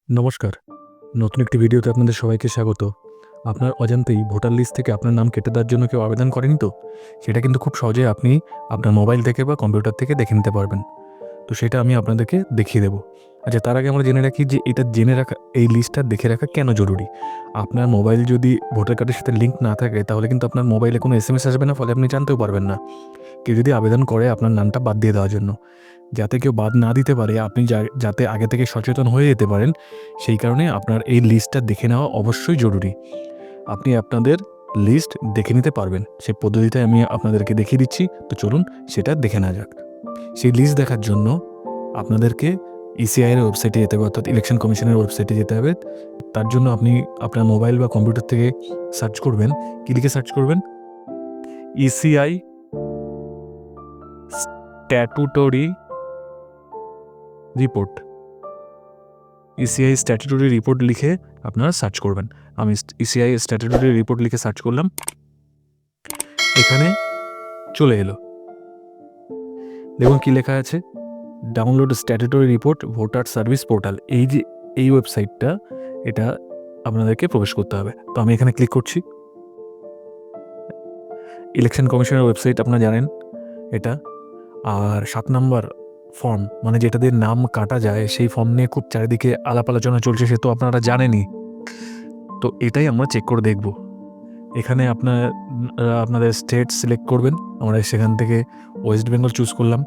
নমস্কার। নতুন একটি ভিডিওতে আপনাদের সবাইকে স্বাগত। আপনার অজান্তেই ভোটার লিস্ট থেকে আপনার নাম কেটে দেওয়ার জন্য কেউ আবেদন করেনি তো? সেটা কিন্তু খুব সহজেই আপনি আপনার মোবাইল থেকে বা কম্পিউটার থেকে দেখে নিতে পারবেন। তো সেটা আমি আপনাদেরকে দেখিয়ে দেব। আচ্ছা, তার আগে আমরা জেনে রাখি যে এটা জেনে রাখা, এই লিস্টটা দেখে রাখা কেন জরুরি? আপনার মোবাইল যদি ভোটার কার্ডের সাথে লিঙ্ক না থাকে তাহলে কিন্তু আপনার মোবাইলে কোনো এসএমএস আসবে না, ফলে আপনি জানতেও পারবেন না। কেউ যদি আবেদন করে আপনার নামটা বাদ দিয়ে দেওয়ার জন্য, যাতে কেউ বাদ না দিতে পারে, আপনি যাতে আগে থেকে সচেতন হয়ে যেতে পারেন, সেই কারণে আপনার এই লিস্টটা দেখে নেওয়া অবশ্যই জরুরি। আপনি আপনাদের লিস্ট দেখে নিতে পারবেন। সেই পদ্ধতিটা আমি আপনাদেরকে দেখিয়ে দিচ্ছি। তো চলুন সেটা দেখে নেওয়া যাক। সেই লিস্ট দেখার জন্য আপনাদেরকে ইসিআইয়ের ওয়েবসাইটে যেতে হবে, অর্থাৎ ইলেকশন কমিশনের ওয়েবসাইটে যেতে হবে। তার জন্য আপনি আপনার মোবাইল বা কম্পিউটার থেকে সার্চ করবেন। কী লিখে সার্চ করবেন? ECI statutory report. ECI statutory report লিখে আপনারা সার্চ করবেন। আমি ইসিআই স্ট্যাটুটরি রিপোর্ট লিখে সার্চ করলাম, এখানে চলে এলো। দেখুন কি লেখা আছে, download statutory report voter service portal. এই যে এই ওয়েবসাইটটা, এটা আপনাদেরকে প্রবেশ করতে হবে। তো আমি এখানে ক্লিক করছি। ইলেকশন কমিশনের ওয়েবসাইট আপনারা জানেন এটা। আর 7 নম্বর ফর্ম, মানে যেটা দিয়ে নাম কাটা যায়, সেই ফর্ম নিয়ে খুব চারিদিকে আলাপ আলোচনা চলছে, সে তো আপনারা জানেনই। তো এটাই আমরা চেক করে দেখব। এখানে আপনাদের স্টেট সিলেক্ট করবেন। আমরা সেখান থেকে ওয়েস্ট বেঙ্গল চুজ করলাম।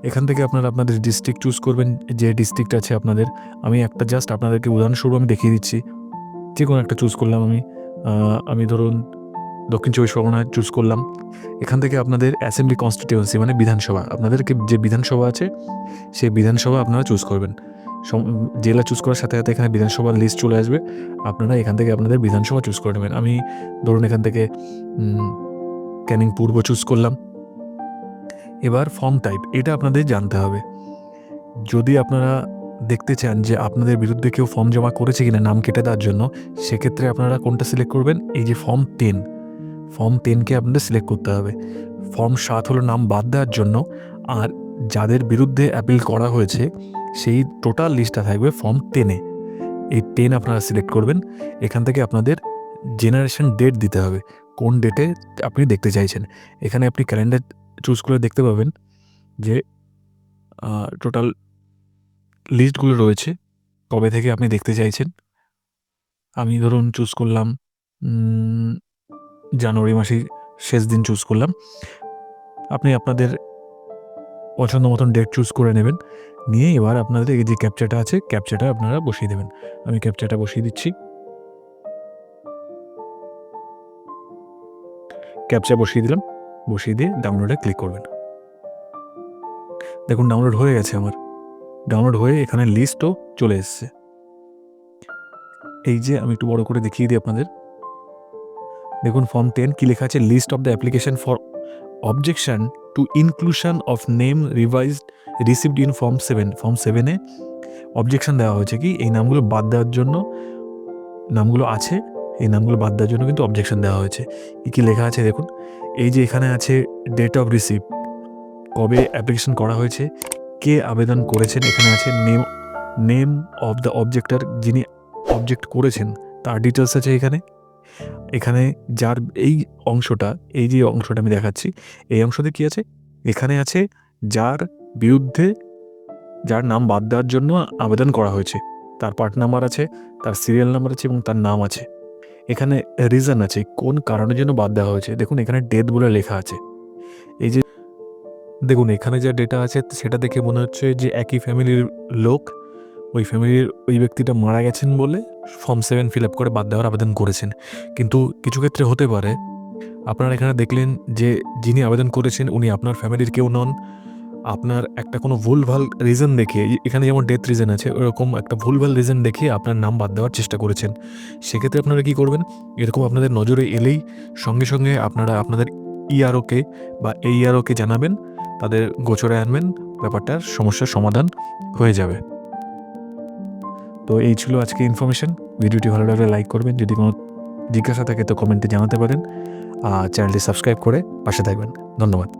এখান থেকে আপনারা আপনাদের ডিস্ট্রিক্ট চুজ করবেন, যে ডিস্ট্রিক্ট আছে আপনাদের। আমি একটা জাস্ট আপনাদেরকে উদাহরণস্বরূপ আমি দেখিয়ে দিচ্ছি। যে কোনো একটা চুজ করলাম আমি ধরুন দক্ষিণ চব্বিশ পরগনা চুজ করলাম। এখান থেকে আপনাদের অ্যাসেম্বলি কনস্টিটিউয়েন্সি, মানে বিধানসভা, আপনাদেরকে যে বিধানসভা আছে সেই বিধানসভা আপনারা চুজ করবেন। জেলা চুজ করার সাথে সাথে এখানে বিধানসভার লিস্ট চলে আসবে। আপনারা এখান থেকে আপনাদের বিধানসভা চুজ করে নেবেন। আমি ধরুন এখান থেকে ক্যানিং পূর্ব চুজ করলাম। এবার ফর্ম টাইপ, এটা আপনাদের জানতে হবে। যদি আপনারা দেখতে চান যে আপনাদের বিরুদ্ধে কেউ ফর্ম জমা করেছে কিনা নাম কেটে দেওয়ার জন্য, সেক্ষেত্রে আপনারা কোনটা সিলেক্ট করবেন? এই যে ফর্ম 10, ফর্ম 10কে আপনাদের সিলেক্ট করতে হবে। ফর্ম 7 হলো নাম বাদ দেওয়ার জন্য। আর যাদের বিরুদ্ধে অ্যাপিল করা হয়েছে সেই টোটাল লিস্টটা থাকবে ফর্ম 10-এ। এই 10 আপনারা সিলেক্ট করবেন। এখান থেকে আপনাদের জেনারেশন ডেট দিতে হবে, কোন ডেটে আপনি দেখতে চাইছেন। এখানে আপনি ক্যালেন্ডার চুজ করে দেখতে পাবেন যে টোটাল লিস্টগুলো রয়েছে, কবে থেকে আপনি দেখতে চাইছেন। আমি ধরুন চুজ করলাম জানুয়ারি মাসের শেষ দিন চুজ করলাম। আপনি আপনাদের পছন্দ মতন ডেট চুজ করে নেবেন। নিয়ে এবার আপনাদের এই যে ক্যাপচাটা আছে, ক্যাপচাটা আপনারা বসিয়ে দেবেন। আমি ক্যাপচাটা বসিয়ে দিচ্ছি। ক্যাপচা বসিয়ে দিলাম। বসিয়ে দিয়ে ডাউনলোডে ক্লিক করবেন। দেখুন ডাউনলোড হয়ে গেছে আমার। ডাউনলোড হয়ে এখানে লিস্টও চলে এসছে। এই যে আমি একটু বড় করে দেখিয়ে দিই আপনাদের। দেখুন ফর্ম 10 কি লেখা আছে, list of the application for objection to inclusion of name revised received in form 7। Form 7-এ অবজেকশন দেওয়া হয়েছে কি এই নামগুলো বাদ দেওয়ার জন্য, নামগুলো আছে এই নামগুলো বাদ দেওয়ার জন্য কিন্তু অবজেকশন দেওয়া হয়েছে। কী লেখা আছে দেখুন, এই যে এখানে আছে ডেট অফ রিসিভ, কবে অ্যাপ্লিকেশন করা হয়েছে, কে আবেদন করেছেন। এখানে আছে নেম অফ দ্য অবজেক্টর, যিনি অবজেক্ট করেছেন তার ডিটেলস আছে এখানে। এখানে যার এই অংশটা, এই যে অংশটা আমি দেখাচ্ছি, এই অংশতে কি আছে, এখানে আছে যার বিরুদ্ধে, যার নাম বাদ দেওয়ার জন্য আবেদন করা হয়েছে, তার পার্ট নাম্বার আছে, তার সিরিয়াল নাম্বার আছে এবং তার নাম আছে। এখানে রিজন আছে, কোন কারণের জন্য বাদ দেওয়া হয়েছে। দেখুন এখানে ডেথ বলে লেখা আছে। এই যে দেখুন এখানে যা ডেটা আছে সেটা দেখে মনে হচ্ছে যে একই ফ্যামিলির লোক, ওই ফ্যামিলির ওই ব্যক্তিটা মারা গেছেন বলে ফর্ম 7 ফিল আপ করে বাদ দেওয়ার আবেদন করেছেন। কিন্তু কিছু ক্ষেত্রে হতে পারে আপনারা এখানে দেখলেন যে যিনি আবেদন করেছেন উনি আপনার ফ্যামিলির কেউ নন। আপনার একটা কোনো ভুলভাল রিজন দেখে, এখানে যেমন ডেথ রিজন আছে, ওরকম একটা ভুলভাল রিজন দেখে আপনার নাম বাদ দেওয়ার চেষ্টা করেছেন। সেক্ষেত্রে আপনারা কী করবেন, এরকম আপনাদের নজরে এলেই সঙ্গে সঙ্গে আপনারা আপনাদের ইআরওকে বা এইআরওকে জানাবেন, তাদের গোচরে আনবেন, ব্যাপারটার সমস্যার সমাধান হয়ে যাবে। তো এই ছিল আজকে ইনফরমেশন। ভিডিওটি ভালো লাগলে লাইক করবেন, যদি কোনো জিজ্ঞাসা থাকে তো কমেন্টে জানাতে পারেন। চ্যানেলটি সাবস্ক্রাইব করে পাশে থাকবেন। ধন্যবাদ।